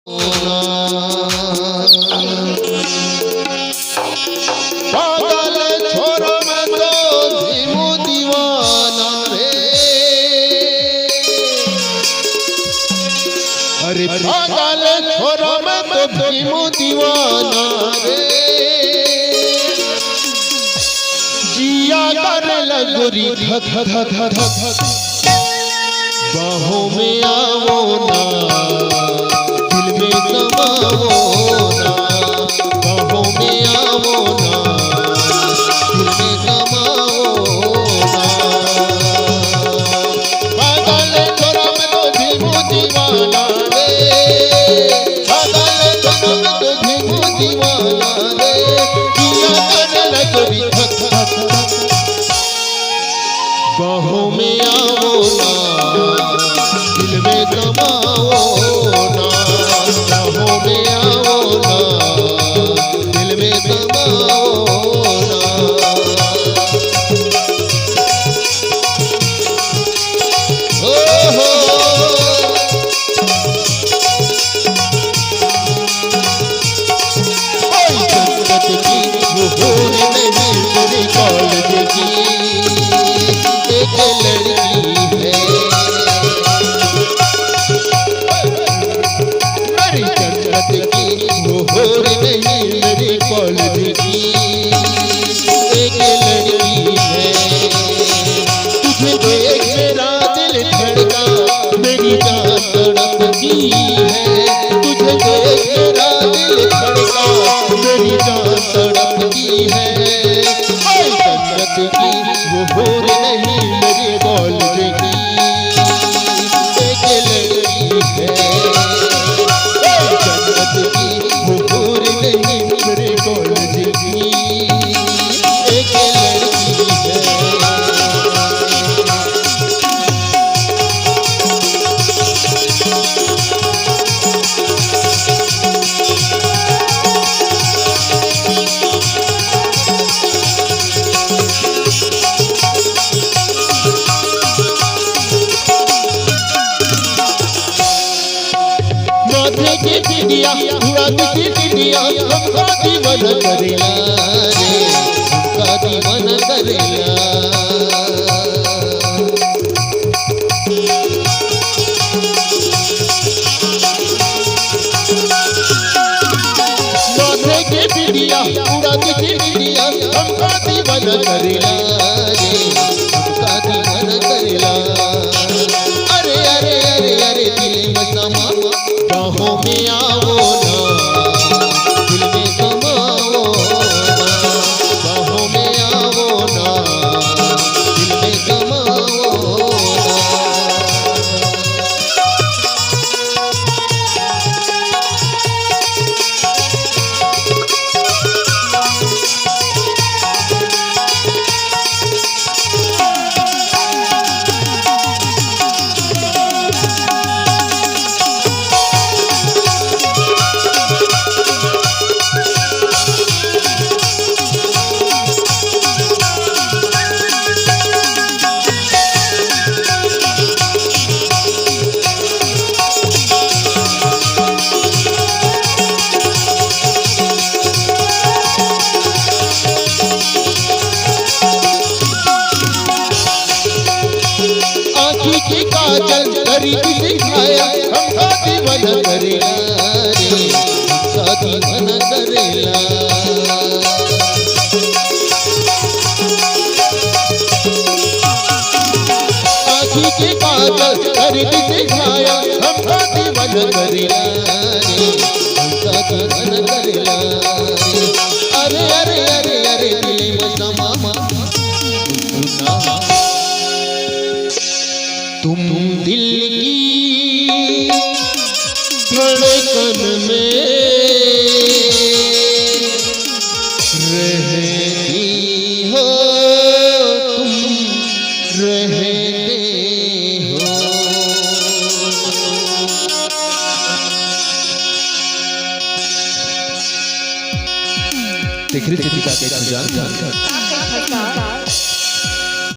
पागल छोरा मैं तो भीमू दीवाना रे। अरे पागल छोरा मैं तो भीमू दीवाना रे। जिया कर लगोरी धक धक धक धक बाहों में आवो ना, दिल में समाओ ना, बाहों में आवो ना, दिल में समाओ ना। पागल छोरा मैं तो भीमू दीवाना रे। पागल छोरा मैं तो भीमू दीवाना रे। जिया कर लगोरी धक धक धक बाहों में आवो ना, दिल में समाओ ना, बाहों में आओ ना, दिल में समाओ ना। ओ हो जन्नत की वो होर नहीं मेरी कॉलेज की एक लड़की है। मेरी जन्नत की वो होर नहीं मेरी कॉलेज की एक लड़की है। तुझे देख मेरा दिल धड़का, मेरी जान तड़पती है। तुझे देख मेरा दिल धड़का, मेरी जान तड़पती है। जन्नत की वो होर नहीं मेरी कॉलेज की एक लड़की है। जन्नत की वो होर नहीं मेरे कॉलेज की एक लड़की है। माथे की चिड़िया उड़ाती की चिड़िया हमका दीवाना करेला रे, हमका दीवाना करेला। माथे की चिड़िया उड़ाती की चिड़िया हमका दीवाना करेला रे, हमका दीवाना करेला। अरे अरे अरे अरे दिल में समा, बाहों में आओ ना, दिल में समाओ ना, बाहों में आओ ना, दिल में समाओ ना। आँखी की काजल करी दिखाया हमका दीवाना करेला रे, हमका दीवाना करेला। आँखी की काजल करी दिखाया हमका दीवाना करेला रे, हमका दीवाना करेला रे। अरे अरे अरे अरे दिल में समा, तुम दिल की धड़कन में रहती हो, तुम रहते हो। देख रही थी